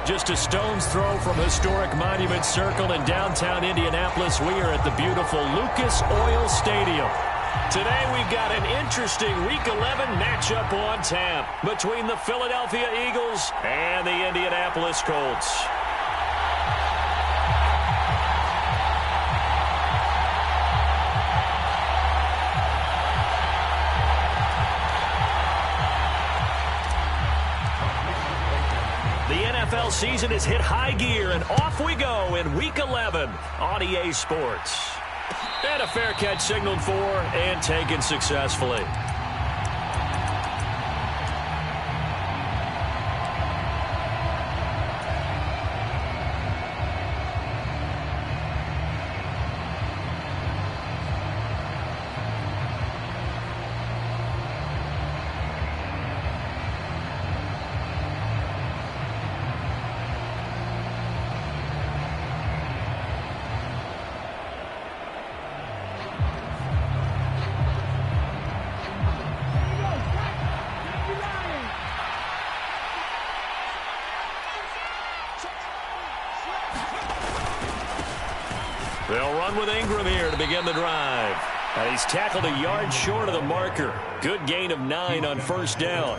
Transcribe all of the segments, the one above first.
Just a stone's throw from historic Monument Circle in downtown Indianapolis. We are at the beautiful Lucas Oil Stadium. Today we've got an interesting Week 11 matchup on tap between the Philadelphia Eagles and the Indianapolis Colts. NFL season has hit high gear, and off we go in Week 11 on EA Sports. And a fair catch signaled for and taken successfully. They'll run with Ingram here to begin the drive. And he's tackled a yard short of the marker. Good gain of 9 on first down.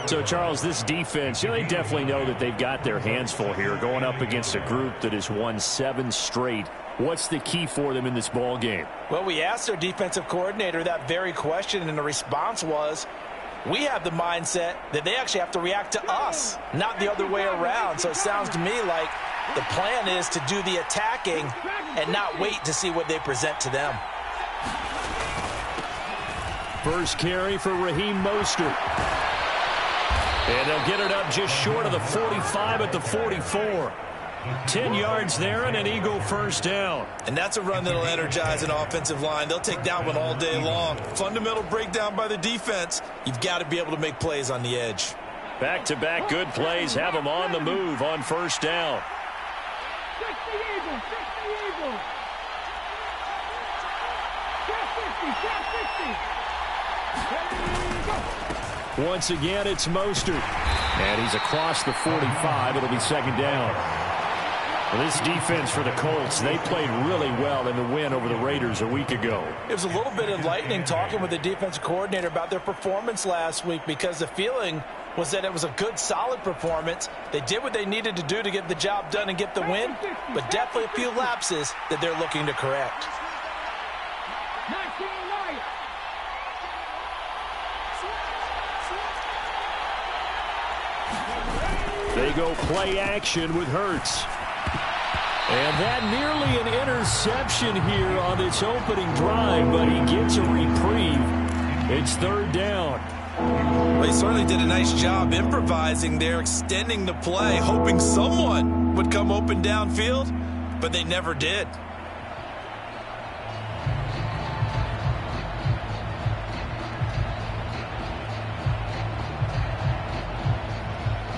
So, Charles, this defense, they definitely know that they've got their hands full here going up against a group that has won 7 straight. What's the key for them in this ball game? Well, we asked their defensive coordinator that very question, and the response was, we have the mindset that they actually have to react to us, not the other way around. So it sounds to me like the plan is to do the attacking and not wait to see what they present to them. First carry for Raheem Mostert. And they'll get it up just short of the 45 at the 44. 10 yards there and an Eagle first down. And that's a run that'll energize an offensive line. They'll take that one all day long. Fundamental breakdown by the defense. You've got to be able to make plays on the edge. Back-to-back good plays have them on the move on first down. Once again, it's Mostert. And he's across the 45. It'll be second down. Well, this defense for the Colts, they played really well in the win over the Raiders a week ago. It was a little bit enlightening talking with the defensive coordinator about their performance last week, because the feeling was that it was a good, solid performance. They did what they needed to do to get the job done and get the win, but definitely a few lapses that they're looking to correct. They go play action with Hurts. And that nearly an interception here on its opening drive, but he gets a reprieve. It's third down. Well, he certainly did a nice job improvising there, extending the play, hoping someone would come open downfield, but they never did.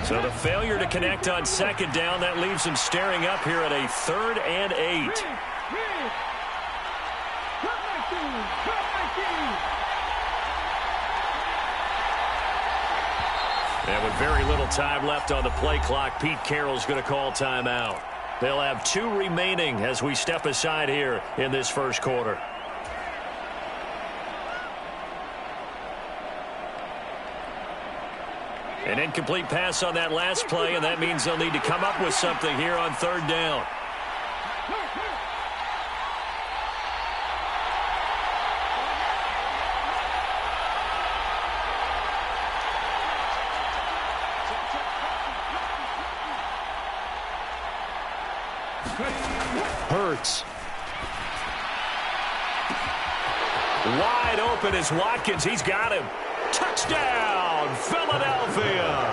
So the failure to connect on second down, that leaves them staring up here at a 3rd and 8. And with very little time left on the play clock, Pete Carroll's going to call timeout. They'll have 2 remaining as we step aside here in this first quarter. An incomplete pass on that last play, and that means they'll need to come up with something here on third down. Hurts. Wide open is Watkins. He's got him. Touchdown, Philadelphia.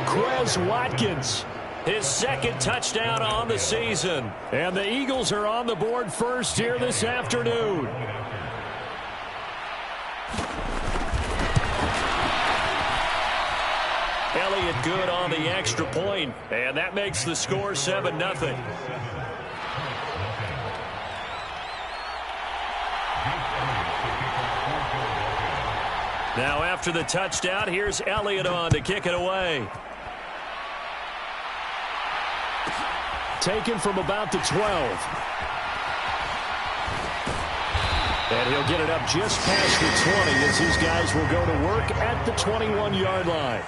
Quez Watkins, his 2nd touchdown on the season. And the Eagles are on the board first here this afternoon. Elliott good on the extra point, and that makes the score 7-0. Now after the touchdown, here's Elliott on to kick it away. taken from about the 12. And he'll get it up just past the 20 as his guys will go to work at the 21-yard line.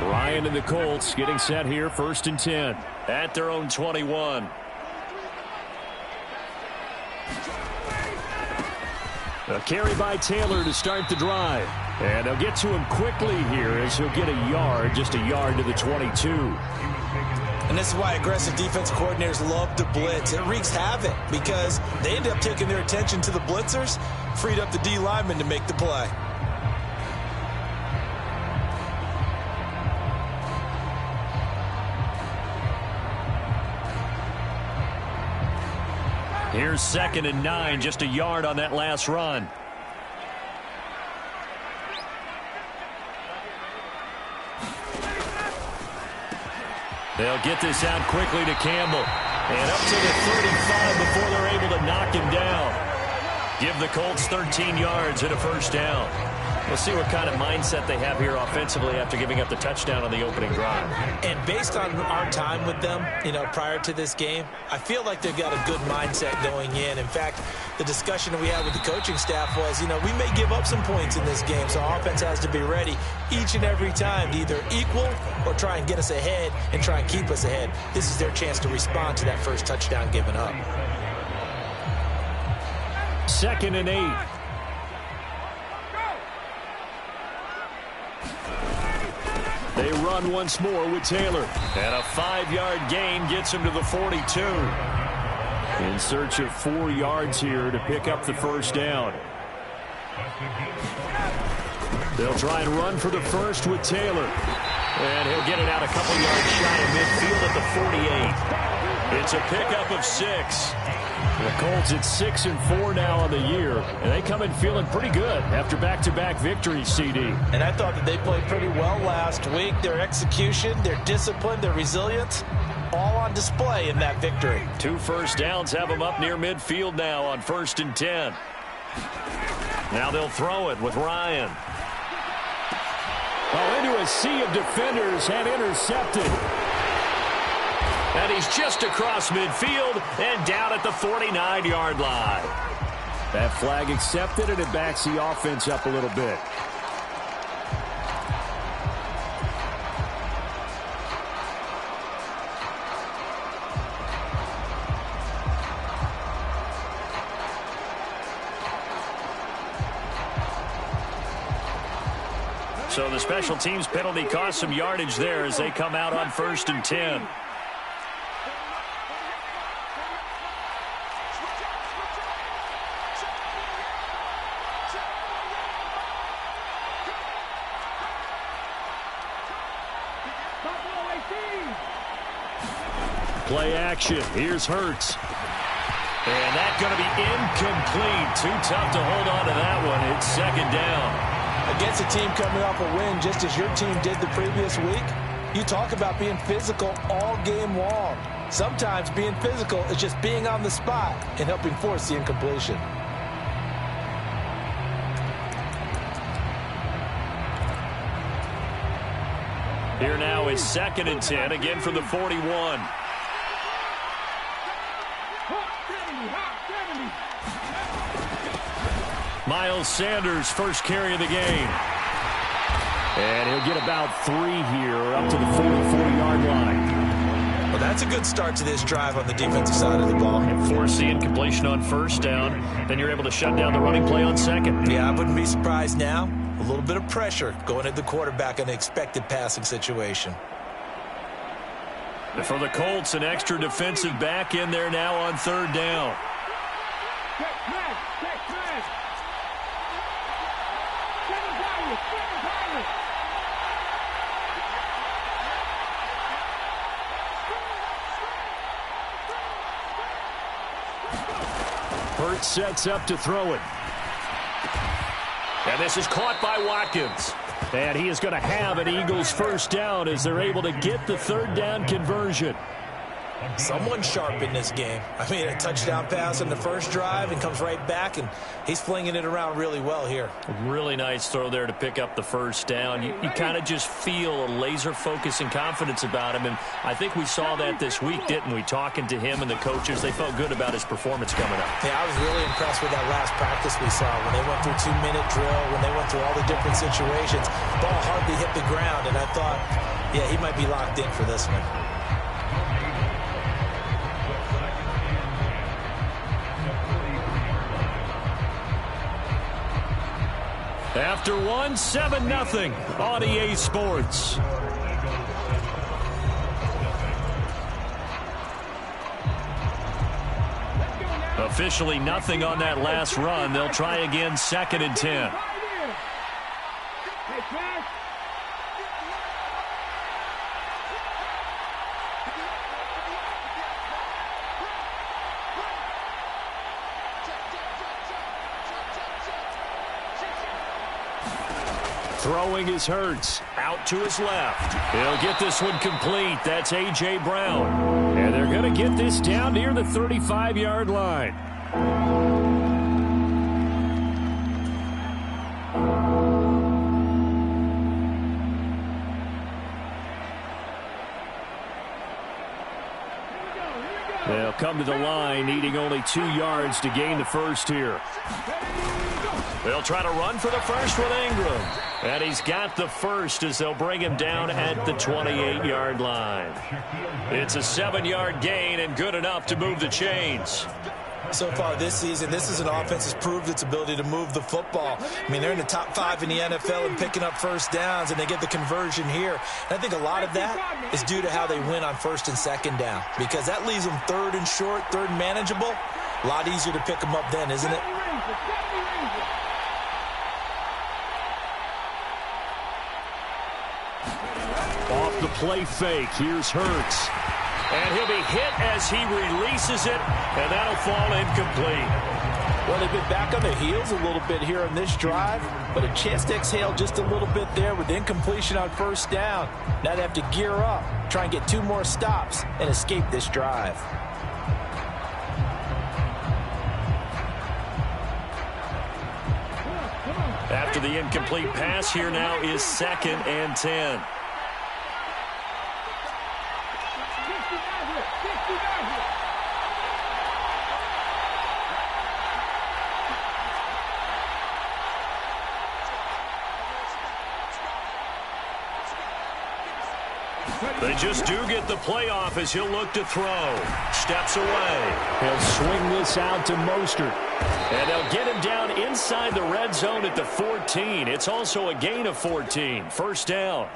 Ryan and the Colts getting set here, 1st and 10 at their own 21. A carry by Taylor to start the drive. And they'll get to him quickly here as he'll get a yard, just a yard to the 22. And this is why aggressive defense coordinators love to blitz. It wreaks havoc because they end up taking their attention to the blitzers, freed up the D lineman to make the play. Here's 2nd and 9, just a yard on that last run. They'll get this out quickly to Campbell. And up to the 35 before they're able to knock him down. Give the Colts 13 yards and a 1st down. We'll see what kind of mindset they have here offensively after giving up the touchdown on the opening drive. And based on our time with them, prior to this game, I feel like they've got a good mindset going in. In fact, the discussion that we had with the coaching staff was, we may give up some points in this game, so our offense has to be ready each and every time to either equal or try and get us ahead and try and keep us ahead. This is their chance to respond to that first touchdown given up. 2nd and 8. They run once more with Taylor. And a 5-yard gain gets him to the 42. In search of 4 yards here to pick up the 1st down. They'll try and run for the 1st with Taylor. And he'll get it out a couple yards shy of midfield at the 48. It's a pickup of 6. The Colts at 6 and 4 now on the year, and they come in feeling pretty good after back-to-back victories, CD. And I thought that they played pretty well last week. Their execution, their discipline, their resilience, all on display in that victory. 2 first downs have them up near midfield now on 1st and 10. Now they'll throw it with Ryan. Oh, into a sea of defenders and intercepted. And he's just across midfield and down at the 49-yard line. That flag accepted, and it backs the offense up a little bit. So the special teams penalty cost some yardage there as they come out on 1st and 10. Play action. Here's Hurts. And that's going to be incomplete. Too tough to hold on to that one. It's 2nd down. Against a team coming off a win just as your team did the previous week, you talk about being physical all game long. Sometimes being physical is just being on the spot and helping force the incompletion. Here now is 2nd and 10, again from the 41. Miles Sanders, first carry of the game. And he'll get about 3 here up to the 44-yard line. Well, that's a good start to this drive on the defensive side of the ball. And force the incompletion on 1st down. Then you're able to shut down the running play on 2nd. Yeah, I wouldn't be surprised now. A little bit of pressure going at the quarterback in an expected passing situation. And for the Colts, an extra defensive back in there now on 3rd down. Hurts sets up to throw it. And this is caught by Watkins. And he is going to have an Eagles first down as they're able to get the third down conversion. Someone sharp in this game. I mean, a touchdown pass in the first drive and comes right back, and he's flinging it around really well here. Really nice throw there to pick up the first down. You kind of just feel a laser focus and confidence about him, and I think we saw that this week, didn't we? Talking to him and the coaches, they felt good about his performance coming up. Yeah, I was really impressed with that last practice we saw when they went through 2-minute drill, when they went through all the different situations. Ball hardly hit the ground, and I thought, yeah, he might be locked in for this one. After one, 7-0 on EA Sports. Officially nothing on that last run. They'll try again, 2nd and 10. Throwing is Hurts. Out to his left. He'll get this one complete. That's A.J. Brown. And they're going to get this down near the 35-yard line. They'll come to the line, needing only 2 yards to gain the first here. They'll try to run for the first with Ingram. And he's got the first as they'll bring him down at the 28-yard line. It's a 7-yard gain and good enough to move the chains. So far this season, this is an offense that's proved its ability to move the football. I mean, they're in the top 5 in the NFL in picking up first downs, and they get the conversion here. And I think a lot of that is due to how they win on 1st and 2nd down, because that leaves them 3rd and short, 3rd and manageable. A lot easier to pick them up then, isn't it? Off the play fake, here's Hurts. And he'll be hit as he releases it, and that'll fall incomplete. Well, they've been back on their heels a little bit here on this drive, but a chance to exhale just a little bit there with incompletion on 1st down. Now they have to gear up, try and get 2 more stops, and escape this drive. After the incomplete pass, here now is 2nd and 10. They just do get the playoff as he'll look to throw. Steps away. He'll swing this out to Mostert. And they'll get him down inside the red zone at the 14. It's also a gain of 14. First down.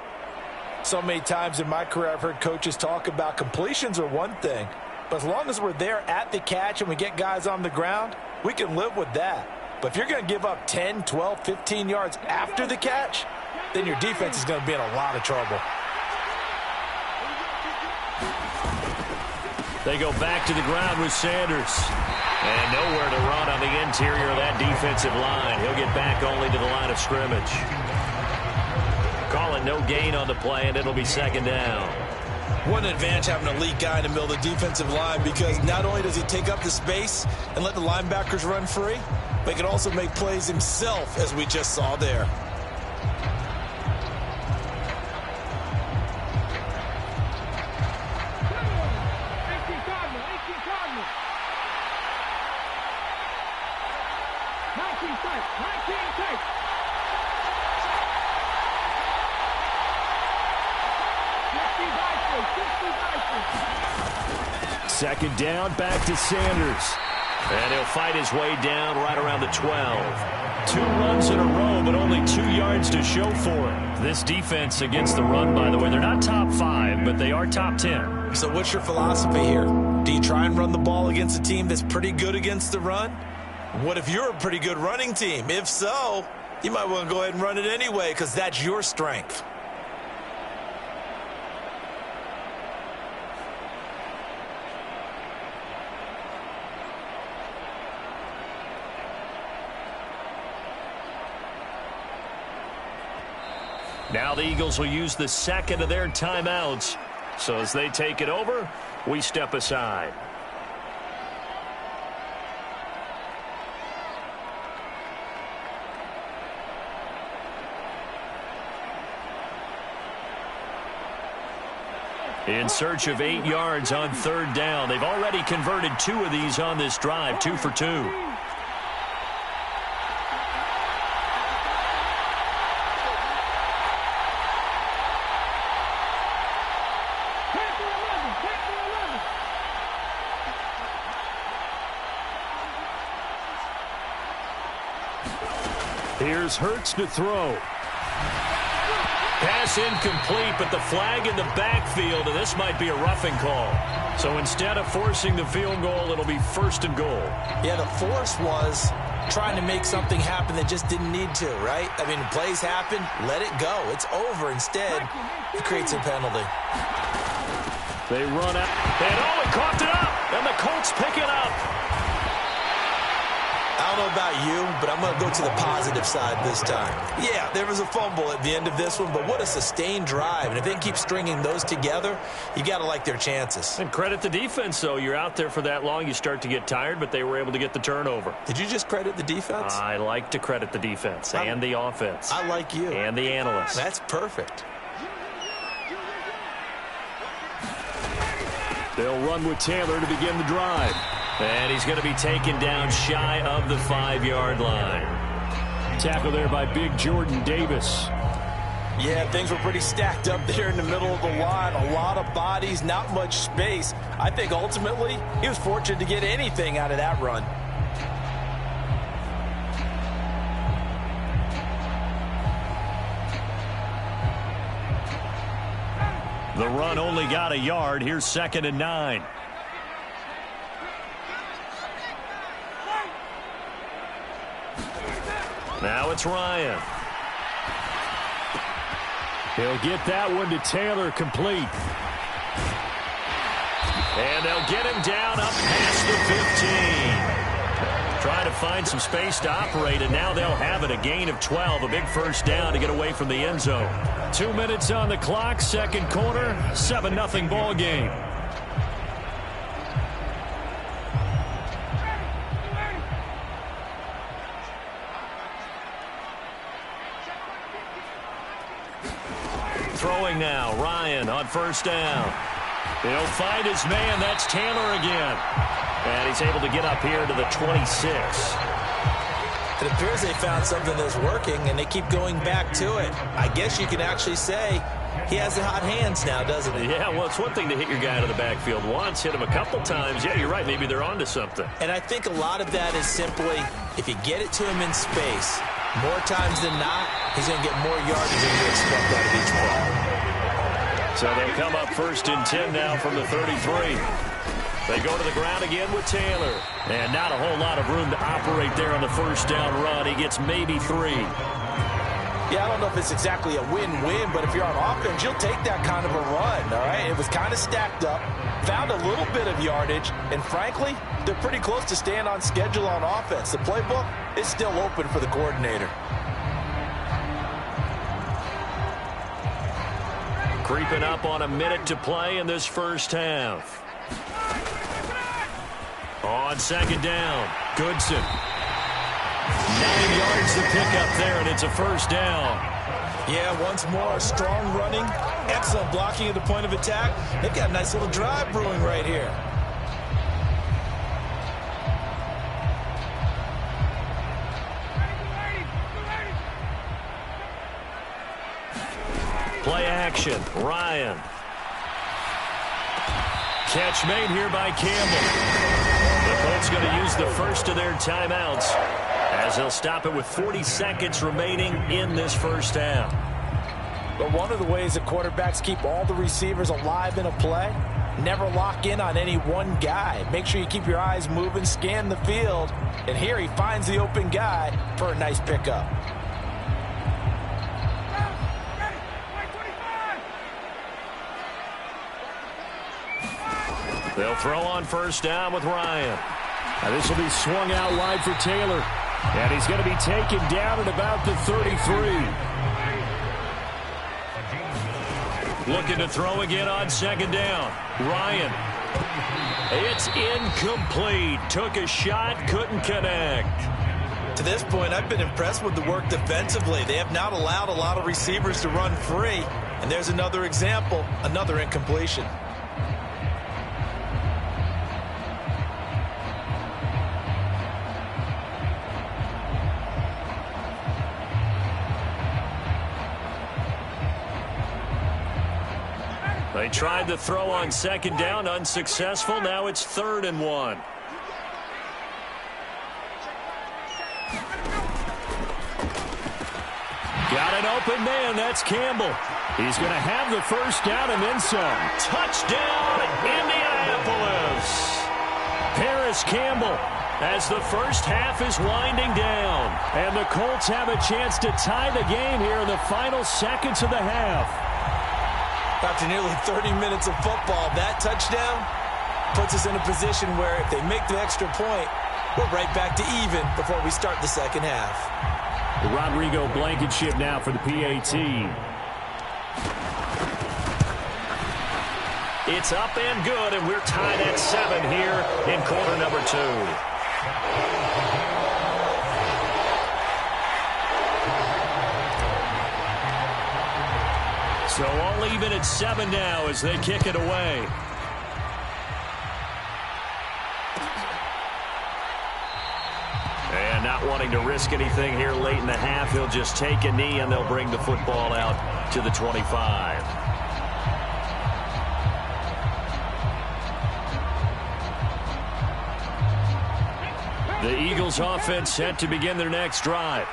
So many times in my career I've heard coaches talk about completions are one thing, but as long as we're there at the catch and we get guys on the ground, we can live with that. But if you're going to give up 10, 12, 15 yards after the catch, then your defense is going to be in a lot of trouble. They go back to the ground with Sanders. And nowhere to run on the interior of that defensive line. He'll get back only to the line of scrimmage. Calling no gain on the play, and it'll be 2nd down. What an advantage having an elite guy in the middle of the defensive line, because not only does he take up the space and let the linebackers run free, but he can also make plays himself, as we just saw there. Second down, back to Sanders. And he'll fight his way down right around the 12. 2 runs in a row, but only 2 yards to show for it. This defense against the run, by the way, they're not top 5, but they are top 10. So what's your philosophy here? Do you try and run the ball against a team that's pretty good against the run? What if you're a pretty good running team? If so, you might want to go ahead and run it anyway, because that's your strength. Now the Eagles will use the second of their timeouts. So as they take it over, we step aside. In search of 8 yards on third down. They've already converted 2 of these on this drive, 2 for 2. Here's Hurts to throw. Pass incomplete, but the flag in the backfield, and this might be a roughing call. So instead of forcing the field goal, it'll be 1st and goal. Yeah, the force was trying to make something happen that just didn't need to, right? I mean, plays happen, let it go. It's over. Instead, it creates a penalty. They run out, and he coughed it up, and the Colts pick it up. I don't know about you, but I'm going to go to the positive side this time. Yeah, there was a fumble at the end of this one, but what a sustained drive. And if they can keep stringing those together, you got to like their chances. And credit the defense, though. You're out there for that long, you start to get tired, but they were able to get the turnover. Did you just credit the defense? I like to credit the defense and the offense. I like you. And the analysts. That's perfect. They'll run with Taylor to begin the drive. And he's going to be taken down shy of the 5-yard line. Tackle there by big Jordan Davis. Yeah, things were pretty stacked up there in the middle of the line. A lot of bodies, not much space. I think ultimately he was fortunate to get anything out of that run. The run only got a yard. Here's 2nd and 9. Now it's Ryan. He'll get that one to Taylor complete. And they'll get him down up past the 15. Trying to find some space to operate, and now they'll have it. A gain of 12, a big first down to get away from the end zone. 2 minutes on the clock, second quarter, 7-0 ball game. Throwing now, Ryan on first down. He'll find his man. That's Taylor again. And he's able to get up here to the 26. It appears they found something that's working, and they keep going back to it. I guess you can actually say he has the hot hands now, doesn't he? Yeah, well, it's one thing to hit your guy to the backfield once, hit him a couple times. Yeah, you're right. Maybe they're onto something. And I think a lot of that is simply if you get it to him in space, more times than not, he's going to get more yardage than you expect out of each play. So they'll come up 1st and 10 now from the 33. They go to the ground again with Taylor. And not a whole lot of room to operate there on the first down run. He gets maybe 3. Yeah, I don't know if it's exactly a win-win, but if you're on offense, you'll take that kind of a run, all right? It was kind of stacked up, found a little bit of yardage, and frankly, they're pretty close to staying on schedule on offense. The playbook is still open for the coordinator. Creeping up on a minute to play in this first half. On second down, Goodson. 9 yards to pick up there, and it's a first down. Yeah, once more, strong running, excellent blocking at the point of attack. They've got a nice little drive brewing right here. Play action, Ryan. Catch made here by Campbell. The Colts going to use the first of their timeouts as they'll stop it with 40 seconds remaining in this first half. But one of the ways that quarterbacks keep all the receivers alive in a play, never lock in on any one guy. Make sure you keep your eyes moving, scan the field, and here he finds the open guy for a nice pickup. They'll throw on first down with Ryan. Now this will be swung out wide for Taylor. And he's going to be taken down at about the 33. Looking to throw again on second down. Ryan. It's incomplete. Took a shot, couldn't connect. To this point, I've been impressed with the work defensively. They have not allowed a lot of receivers to run free. And there's another example, another incompletion. They tried to throw on second down, unsuccessful. Now it's 3rd and 1. Got an open man. That's Campbell. He's going to have the first down and then some. Touchdown, Indianapolis. Paris Campbell as the first half is winding down. And the Colts have a chance to tie the game here in the final seconds of the half. After nearly 30 minutes of football, that touchdown puts us in a position where if they make the extra point, we're right back to even before we start the second half. The Rodrigo Blankenship now for the PAT. It's up and good, and we're tied at 7 here in quarter number 2. So all even at 7 now as they kick it away. And not wanting to risk anything here late in the half, he'll just take a knee and they'll bring the football out to the 25. The Eagles offense set to begin their next drive.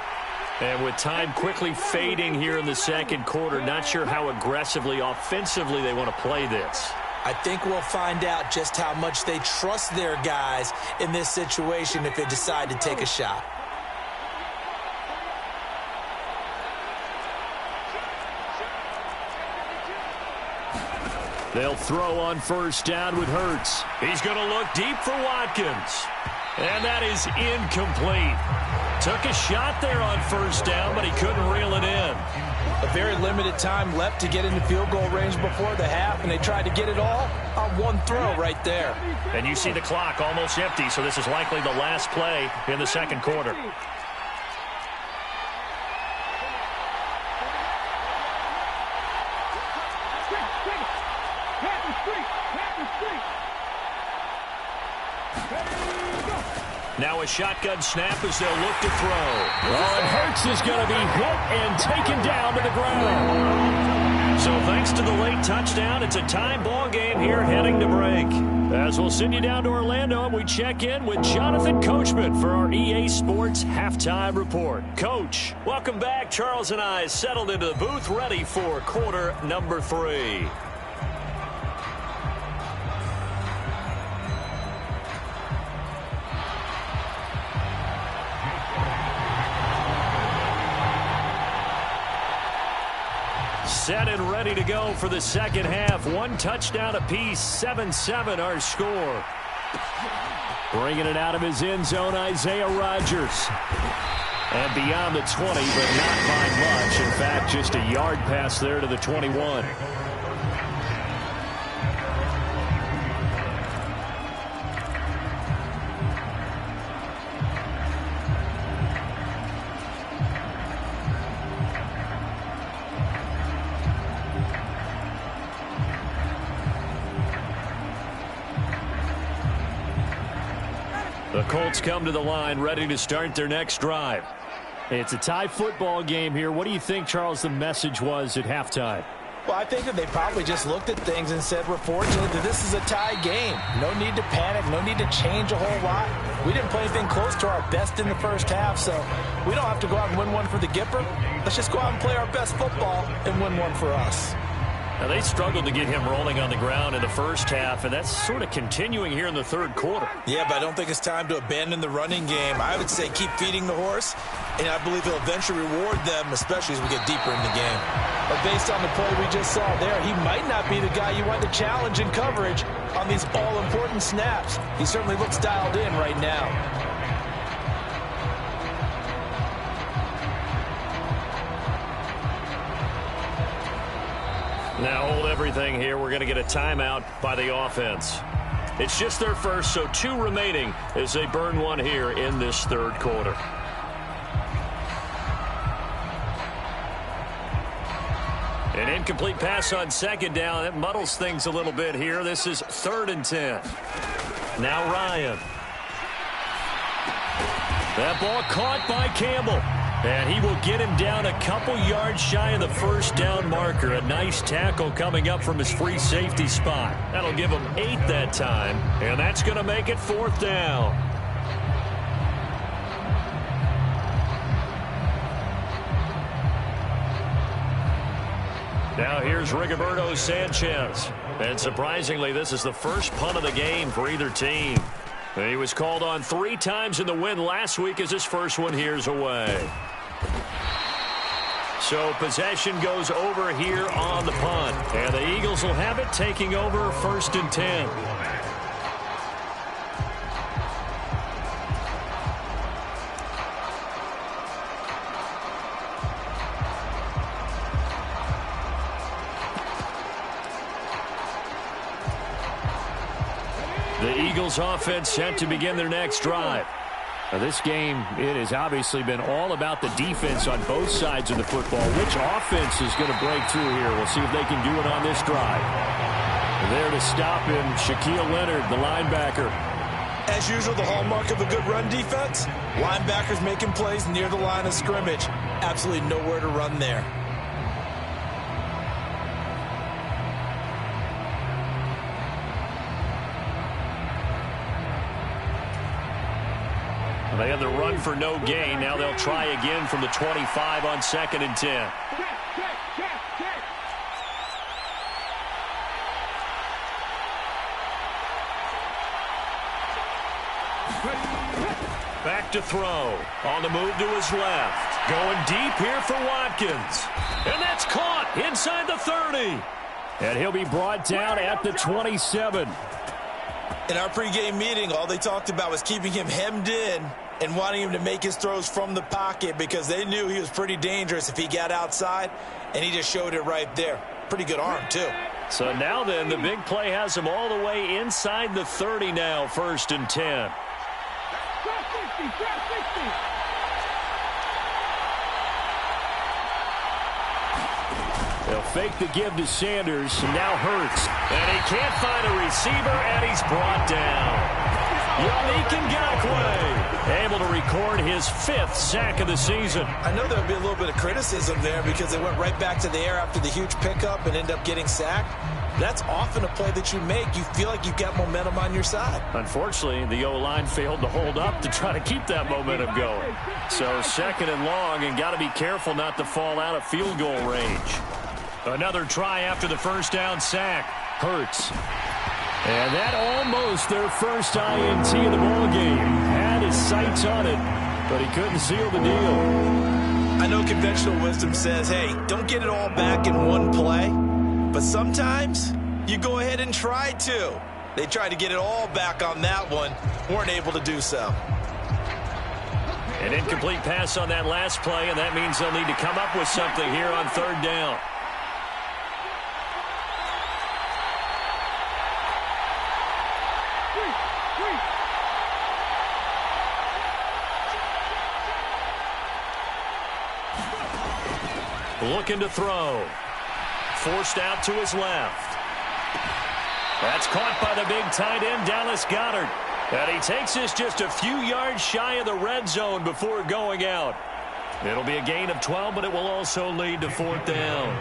And with time quickly fading here in the second quarter, not sure how aggressively, offensively they want to play this. I think we'll find out just how much they trust their guys in this situation if they decide to take a shot. They'll throw on first down with Hurts. He's going to look deep for Watkins. And that is incomplete. Took a shot there on first down, but he couldn't reel it in. A very limited time left to get into field goal range before the half, and they tried to get it all on one throw right there. And you see the clock almost empty, so this is likely the last play in the second quarter. Now a shotgun snap as they'll look to throw. Oh, and Hurts is going to be hit and taken down to the ground. So thanks to the late touchdown, it's a tie ball game here heading to break. As we'll send you down to Orlando, and we check in with Jonathan Coachman for our EA Sports Halftime Report. Coach, welcome back. Charles and I settled into the booth ready for quarter number 3. Set and ready to go for the second half. One touchdown apiece, 7-7 our score. Bringing it out of his end zone, Isaiah Rodgers. And beyond the 20, but not by much. In fact, just a yard pass there to the 21. The Colts come to the line ready to start their next drive. It's a tie football game here. What do you think, Charles, the message was at halftime? Well, I think that they probably just looked at things and said, we're fortunate that this is a tie game. No need to panic, no need to change a whole lot. We didn't play anything close to our best in the first half, so we don't have to go out and win one for the Gipper. Let's just go out and play our best football and win one for us. Now, they struggled to get him rolling on the ground in the first half, and that's sort of continuing here in the third quarter. Yeah, but I don't think it's time to abandon the running game. I would say keep feeding the horse, and I believe he'll eventually reward them, especially as we get deeper in the game. But based on the play we just saw there, he might not be the guy you want to challenge in coverage on these all-important snaps. He certainly looks dialed in right now. Now hold everything here. We're going to get a timeout by the offense. It's just their first, so 2 remaining as they burn one here in this third quarter. An incomplete pass on second down. That muddles things a little bit here. This is 3rd and 10. Now Ryan. That ball caught by Campbell. And he will get him down a couple yards shy of the first down marker. A nice tackle coming up from his free safety spot. That'll give him 8 that time. And that's going to make it 4th down. Now here's Rigoberto Sanchez. And surprisingly, this is the first punt of the game for either team. He was called on 3 times in the win last week as his first one here's away. So possession goes over here on the punt. And the Eagles will have it taking over 1st and 10. The Eagles offense set to begin their next drive. Now this game, it has obviously been all about the defense on both sides of the football. Which offense is going to break through here? We'll see if they can do it on this drive. There to stop him, Shaquille Leonard, the linebacker. As usual, the hallmark of a good run defense, linebackers making plays near the line of scrimmage. Absolutely nowhere to run there. They had the run for no gain. Now they'll try again from the 25 on 2nd and 10. Back to throw. On the move to his left. Going deep here for Watkins. And that's caught inside the 30. And he'll be brought down at the 27. In our pregame meeting, all they talked about was keeping him hemmed in and wanting him to make his throws from the pocket because they knew he was pretty dangerous if he got outside, and he just showed it right there. Pretty good arm, too. So now then, the big play has him all the way inside the 30 now, 1st and 10. They'll fake the give to Sanders, and now Hurts. And he can't find a receiver, and he's brought down. Yannick Ngakoue able to record his 5th sack of the season. I know there'll be a little bit of criticism there because they went right back to the air after the huge pickup and ended up getting sacked. That's often a play that you make. You feel like you've got momentum on your side. Unfortunately, the O-line failed to hold up to try to keep that momentum going. So 2nd and long, and got to be careful not to fall out of field goal range. Another try after the first down sack. Hurts. And that almost their first INT of the ballgame. Had his sights on it, but he couldn't seal the deal. I know conventional wisdom says, hey, don't get it all back in one play. But sometimes you go ahead and try to. They tried to get it all back on that one. Weren't able to do so. An incomplete pass on that last play, and that means they'll need to come up with something here on 3rd down. Looking to throw. Forced out to his left. That's caught by the big tight end, Dallas Goedert. And he takes this just a few yards shy of the red zone before going out. It'll be a gain of 12, but it will also lead to 4th down.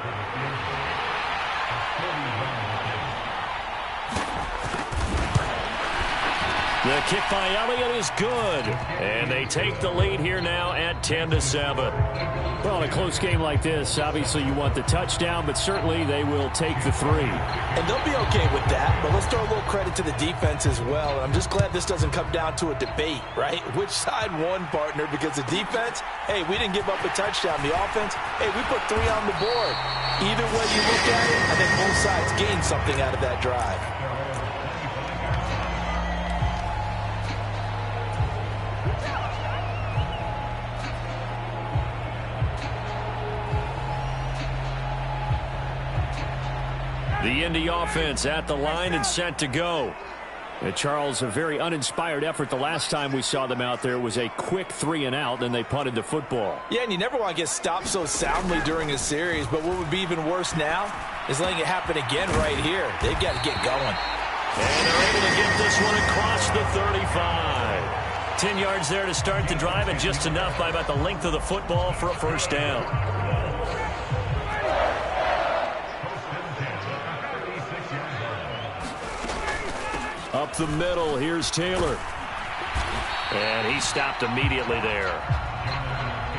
The kick by Elliott is good. And they take the lead here now at 10-7. Well, in a close game like this, obviously you want the touchdown, but certainly they will take the 3. And they'll be okay with that, but let's throw a little credit to the defense as well. And I'm just glad this doesn't come down to a debate, right? Which side won, partner? Because the defense, hey, we didn't give up a touchdown. The offense, hey, we put 3 on the board. Either way you look at it, I think both sides gained something out of that drive. The Indy offense at the line and set to go. Charles, a very uninspired effort the last time we saw them out there. Was a quick 3-and-out, then they punted the football. Yeah, and you never want to get stopped so soundly during a series, but what would be even worse now is letting it happen again right here. They've got to get going. And they're able to get this one across the 35. 10 yards there to start the drive, and just enough by about the length of the football for a first down. Up the middle, here's Taylor. And he stopped immediately there.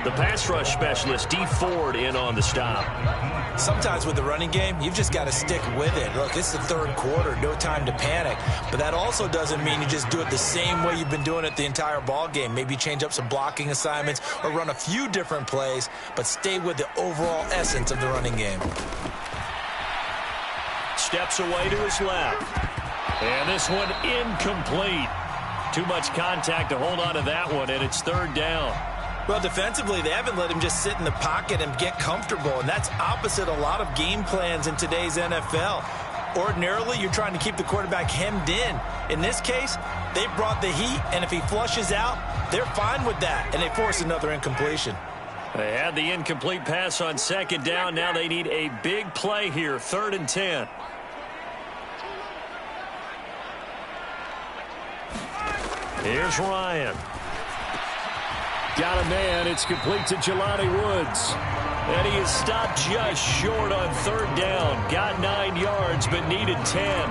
The pass rush specialist, D. Ford, in on the stop. Sometimes with the running game, you've just got to stick with it. Look, it's the third quarter, no time to panic. But that also doesn't mean you just do it the same way you've been doing it the entire ball game. Maybe change up some blocking assignments or run a few different plays, but stay with the overall essence of the running game. Steps away to his left. And this one incomplete. Too much contact to hold on to that one, and it's third down. Well, defensively, they haven't let him just sit in the pocket and get comfortable, and that's opposite a lot of game plans in today's NFL. Ordinarily, you're trying to keep the quarterback hemmed in. In this case, they brought the heat, and if he flushes out, they're fine with that, and they force another incompletion. They had the incomplete pass on second down. Now they need a big play here, 3rd and 10. Here's Ryan. Got a man. It's complete to Jelani Woods. And he is stopped just short on 3rd down. Got 9 yards, but needed 10.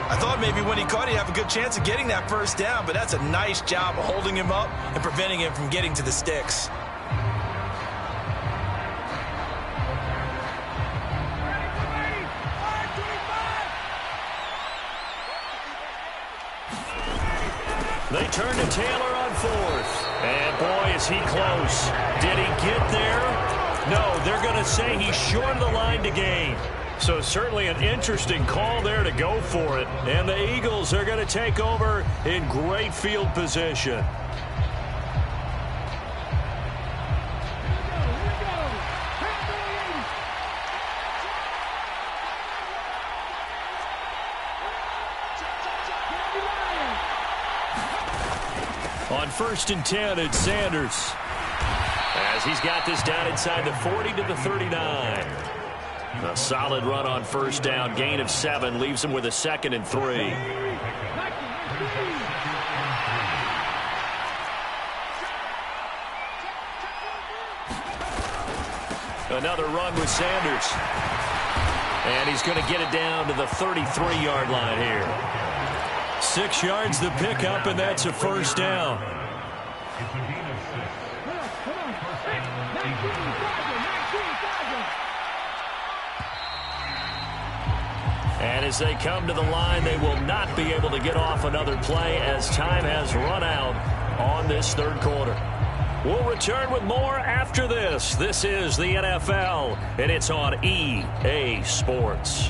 I thought maybe when he caught, he'd have a good chance of getting that first down, but that's a nice job of holding him up and preventing him from getting to the sticks. They turn to Taylor on 4th. And boy, is he close. Did he get there? No, they're going to say he's short of the line to gain. So certainly an interesting call there to go for it. And the Eagles are going to take over in great field position. On 1st and 10, it's Sanders. As he's got this down inside the 40 to the 39. A solid run on 1st down. Gain of 7 leaves him with a 2nd and 3. Another run with Sanders. And he's going to get it down to the 33-yard line here. 6 yards the pickup, and that's a 1st down. And as they come to the line, they will not be able to get off another play as time has run out on this 3rd quarter. We'll return with more after this. This is the NFL, and it's on EA Sports.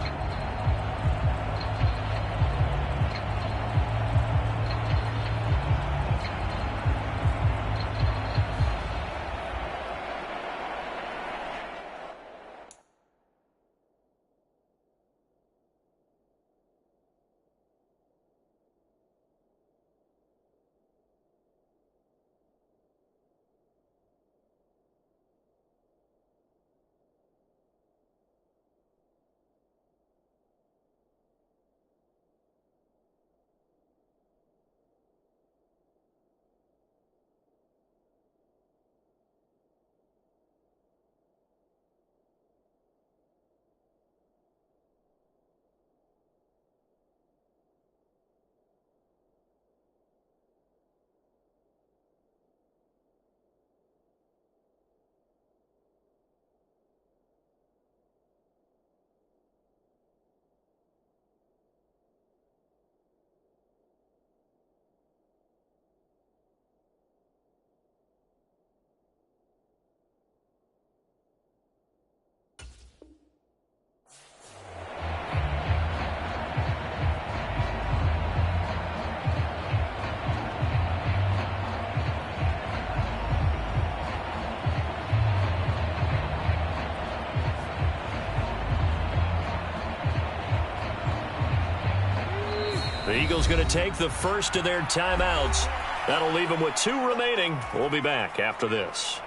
The Eagles going to take the first of their timeouts. That'll leave them with 2 remaining. We'll be back after this.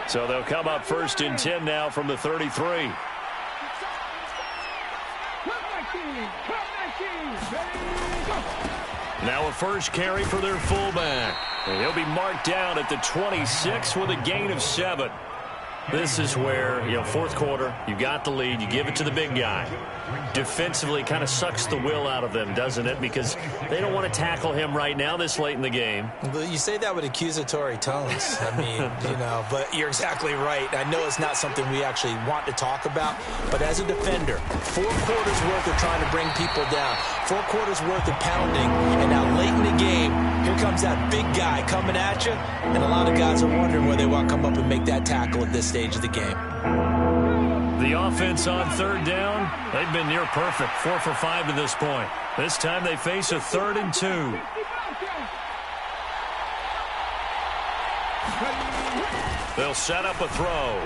So they'll come up 1st and 10 now from the 33. Now a first carry for their fullback. And he'll be marked down at the 26 with a gain of 7. This is where, fourth quarter, you got the lead, you give it to the big guy. Defensively kind of sucks the will out of them, doesn't it? Because they don't want to tackle him right now this late in the game. But you say that with accusatory tones. I mean, but you're exactly right. I know it's not something we actually want to talk about, but as a defender, 4 quarters worth of trying to bring people down, 4 quarters worth of pounding, and now late in the game, here comes that big guy coming at you, and a lot of guys are wondering where they want to come up and make that tackle at this stage of the game. The offense on 3rd down, they've been near perfect, 4 for 5 to this point. This time they face a 3rd and 2. They'll set up a throw.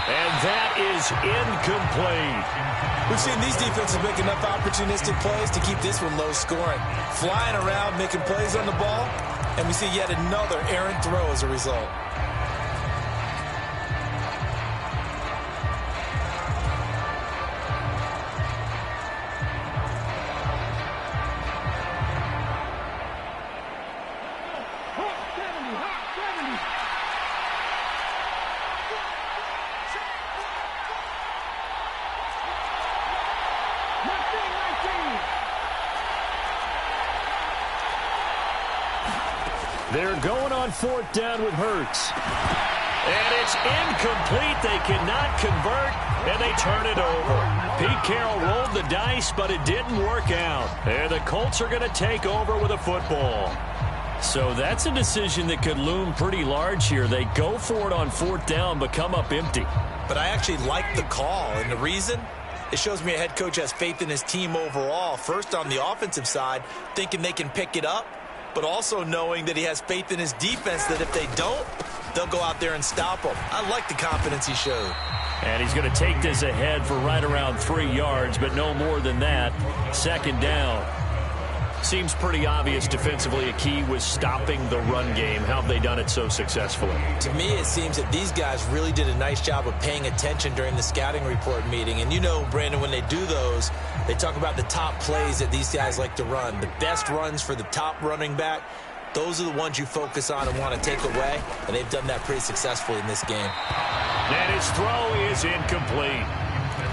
And that is incomplete. We've seen these defenses make enough opportunistic plays to keep this one low scoring. Flying around, making plays on the ball, and we see yet another errant throw as a result. They're going on 4th down with Hurts. And it's incomplete. They cannot convert, and they turn it over. Pete Carroll rolled the dice, but it didn't work out. And the Colts are going to take over with a football. So that's a decision that could loom pretty large here. They go for it on 4th down, but come up empty. But I actually like the call, and the reason? It shows me a head coach has faith in his team overall. First on the offensive side, thinking they can pick it up, but also knowing that he has faith in his defense that if they don't, they'll go out there and stop them. I like the confidence he showed. And he's going to take this ahead for right around 3 yards, but no more than that. 2nd down. Seems pretty obvious defensively a key was stopping the run game. How have they done it so successfully? To me, it seems that these guys really did a nice job of paying attention during the scouting report meeting. And Brandon, when they do those, they talk about the top plays that these guys like to run. The best runs for the top running back, those are the ones you focus on and want to take away. And they've done that pretty successfully in this game. And his throw is incomplete.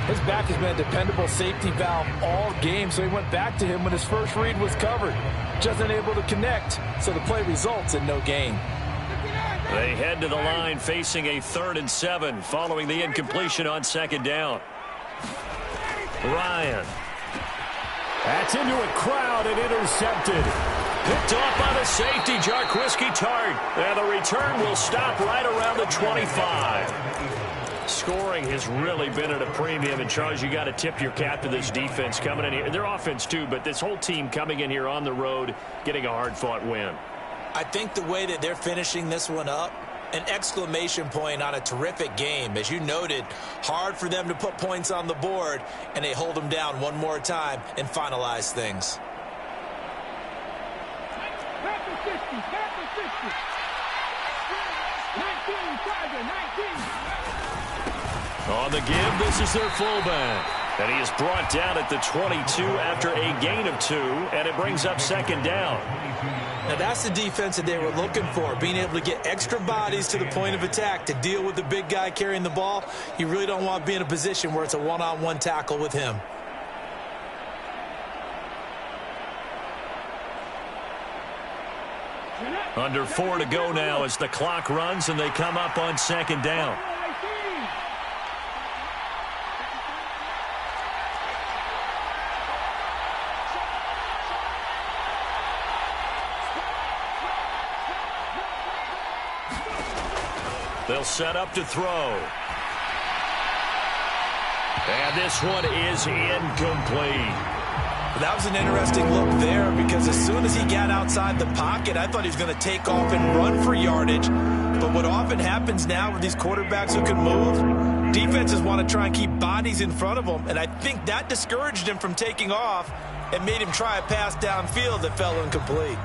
His back has been a dependable safety valve all game, so he went back to him when his first read was covered. Just unable to connect, so the play results in no gain. They head to the line facing a 3rd and 7 following the incompletion on 2nd down. Ryan. That's into a crowd and intercepted. Picked off by the safety, Jarquiski Tart. And the return will stop right around the 25. Scoring has really been at a premium, and Charles, you got to tip your cap to this defense coming in here. Their offense too, but this whole team coming in here on the road, getting a hard-fought win. I think the way that they're finishing this one up, an exclamation point on a terrific game. As you noted, hard for them to put points on the board, and they hold them down one more time and finalize things. On the give, this is their fullback. And he is brought down at the 22 after a gain of 2, and it brings up 2nd down. Now that's the defense that they were looking for, being able to get extra bodies to the point of attack to deal with the big guy carrying the ball. You really don't want to be in a position where it's a one-on-one tackle with him. Under 4 to go now as the clock runs, and they come up on 2nd down. They'll set up to throw. And this one is incomplete. That was an interesting look there because as soon as he got outside the pocket, I thought he was going to take off and run for yardage. But what often happens now with these quarterbacks who can move, defenses want to try and keep bodies in front of them, and I think that discouraged him from taking off and made him try a pass downfield that fell incomplete.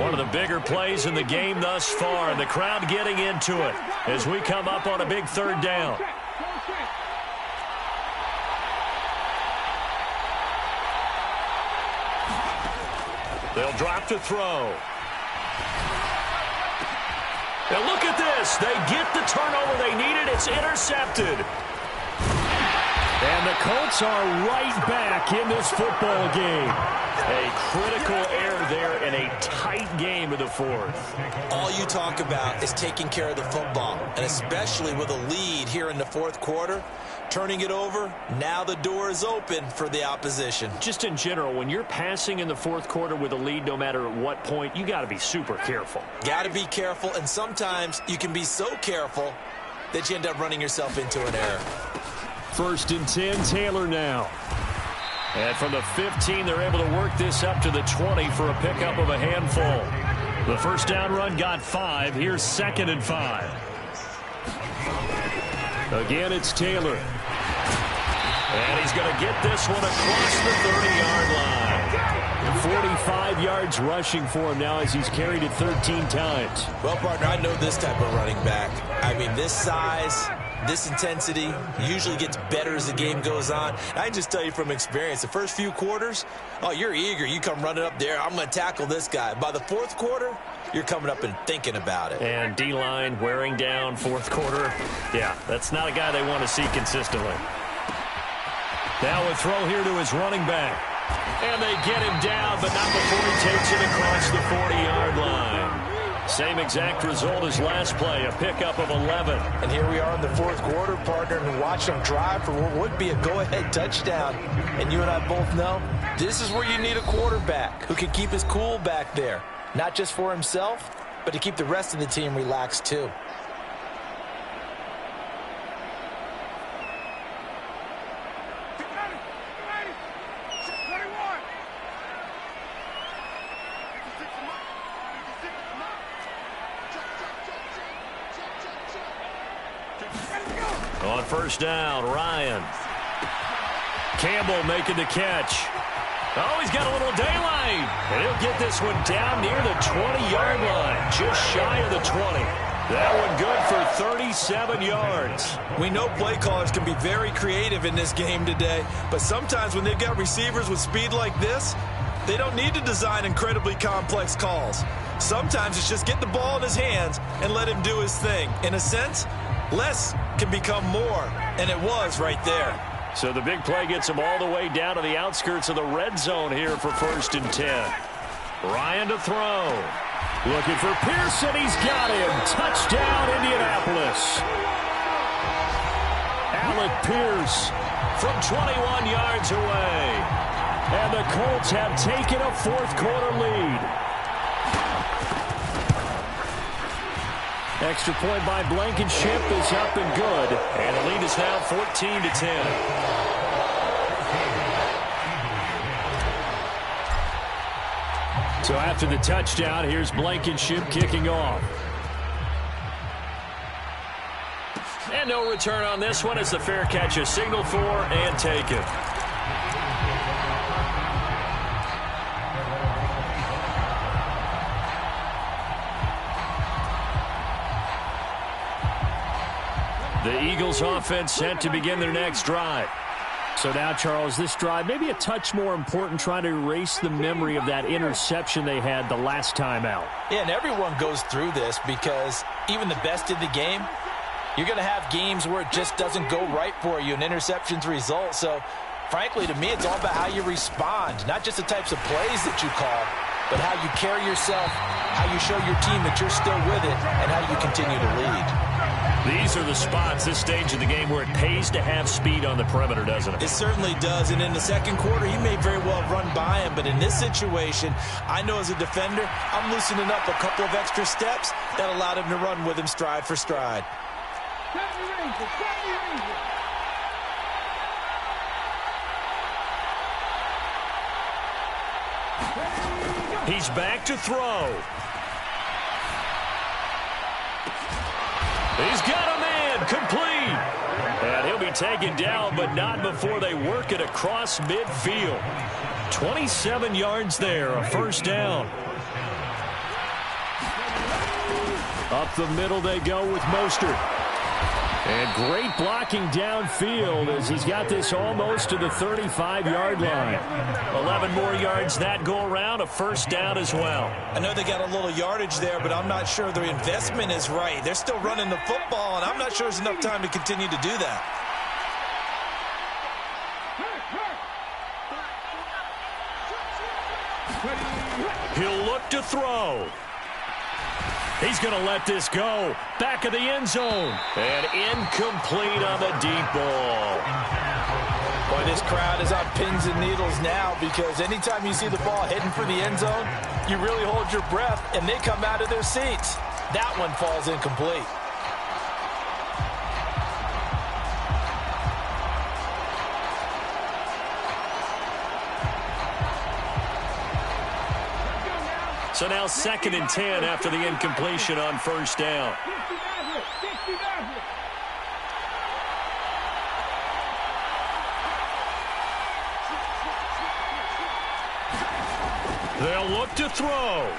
One of the bigger plays in the game thus far, and the crowd getting into it as we come up on a big third down. They'll drop to throw. Now look at this. They get the turnover they needed. It's intercepted. And the Colts are right back in this football game. A critical error there in a tight game of the fourth. All you talk about is taking care of the football, and especially with a lead here in the fourth quarter, turning it over, now the door is open for the opposition. Just in general, when you're passing in the fourth quarter with a lead, no matter at what point, you got to be super careful. Got to be careful, and sometimes you can be so careful that you end up running yourself into an error. 1st and 10, Taylor now. And from the 15, they're able to work this up to the 20 for a pickup of a handful. The first down run got 5. Here's 2nd and 5. Again, it's Taylor. And he's going to get this one across the 30-yard line. 45 yards rushing for him now as he's carried it 13 times. Well, partner, I know this type of running back. I mean, this size, this intensity usually gets better as the game goes on. I can just tell you from experience, the first few quarters, oh, you're eager. You come running up there, I'm going to tackle this guy. By the fourth quarter, you're coming up and thinking about it. And D-line wearing down fourth quarter. Yeah, that's not a guy they want to see consistently. Now a throw here to his running back. And they get him down, but not before he takes it across the 40-yard line. Same exact result as last play, a pickup of 11. And here we are in the fourth quarter, partner, and watch them drive for what would be a go-ahead touchdown. And you and I both know this is where you need a quarterback who can keep his cool back there. Not just for himself, but to keep the rest of the team relaxed too. On first down, Ryan. Campbell making the catch. Oh, he's got a little daylight. And he'll get this one down near the 20-yard line, just shy of the 20. That one good for 37 yards. We know play callers can be very creative in this game today, but sometimes when they've got receivers with speed like this, they don't need to design incredibly complex calls. Sometimes it's just get the ball in his hands and let him do his thing. In a sense, less can become more, and it was right there. So the big play gets him all the way down to the outskirts of the red zone here for 1st and 10. Ryan to throw. Looking for Pearson. He's got him. Touchdown, Indianapolis. Alec Pierce from 21 yards away. And the Colts have taken a fourth quarter lead. Extra point by Blankenship is up and good. And the lead is now 14-10. So after the touchdown, here's Blankenship kicking off. And no return on this one as the fair catch is signaled for and taken. The Eagles offense set to begin their next drive. So now, Charles, this drive maybe a touch more important, trying to erase the memory of that interception they had the last time out. Yeah, and everyone goes through this because even the best in the game, you're going to have games where it just doesn't go right for you and interceptions result. So, frankly, to me, it's all about how you respond, not just the types of plays that you call, but how you carry yourself, how you show your team that you're still with it, and how you continue to lead. These are the spots, this stage of the game, where it pays to have speed on the perimeter, doesn't it? It certainly does, and in the second quarter, he may very well run by him, but in this situation, I know as a defender, I'm loosening up a couple of extra steps that allowed him to run with him stride for stride. He's back to throw. He's got a man, complete. And he'll be taken down, but not before they work it across midfield. 27 yards there, a first down. Up the middle they go with Mostert. And great blocking downfield as he's got this almost to the 35-yard line. 11 more yards that go around, a first down as well. I know they got a little yardage there, but I'm not sure their investment is right. They're still running the football, and I'm not sure there's enough time to continue to do that. He'll look to throw. He's going to let this go. Back of the end zone. And incomplete on the deep ball. Boy, this crowd is on pins and needles now because anytime you see the ball heading for the end zone, you really hold your breath, and they come out of their seats. That one falls incomplete. So now 2nd and 10 after the incompletion on first down. They'll look to throw.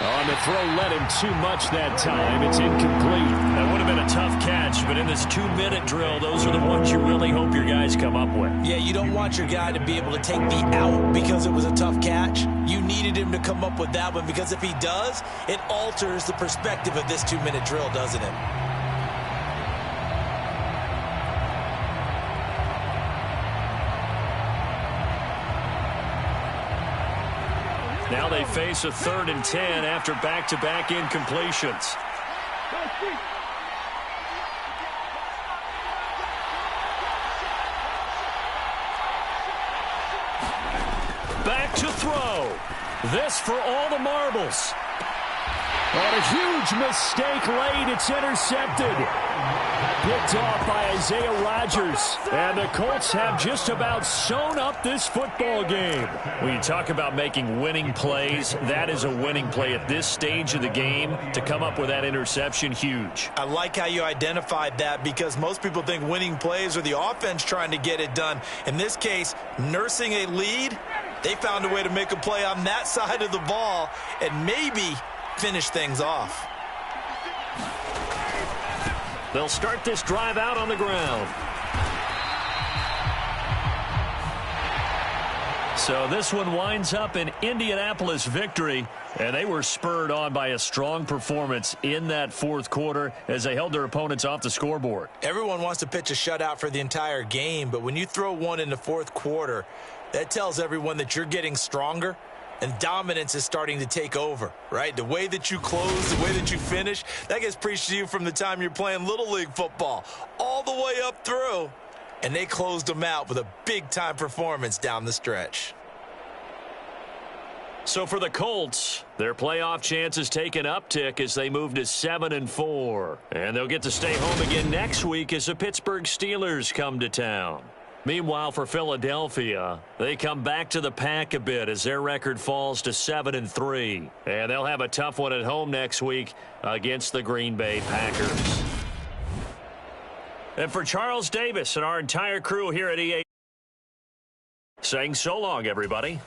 On the throw, led him too much that time. It's incomplete. That would have been a tough catch, but in this 2-minute drill, those are the ones you really hope your guys come up with. Yeah, you don't want your guy to be able to take the out because it was a tough catch. You needed him to come up with that one because if he does, it alters the perspective of this 2-minute drill, doesn't it? Now they face a 3rd and 10 after back-to-back incompletions. Back to throw. This for all the marbles. On a huge mistake late, it's intercepted. Picked off by Isaiah Rodgers. And the Colts have just about sewn up this football game. When you talk about making winning plays, that is a winning play at this stage of the game. To come up with that interception, huge. I like how you identified that because most people think winning plays are the offense trying to get it done. In this case, nursing a lead, they found a way to make a play on that side of the ball and maybe finish things off. They'll start this drive out on the ground. So this one winds up an Indianapolis victory, and they were spurred on by a strong performance in that 4th quarter as they held their opponents off the scoreboard. Everyone wants to pitch a shutout for the entire game, but when you throw one in the 4th quarter, that tells everyone that you're getting stronger and dominance is starting to take over, right? The way that you close, the way that you finish, that gets preached to you from the time you're playing Little League football all the way up through. And they closed them out with a big-time performance down the stretch. So for the Colts, their playoff chances take an uptick as they move to 7-4. And they'll get to stay home again next week as the Pittsburgh Steelers come to town. Meanwhile, for Philadelphia, they come back to the pack a bit as their record falls to 7-3. And they'll have a tough one at home next week against the Green Bay Packers. And for Charles Davis and our entire crew here at EA, saying so long, everybody.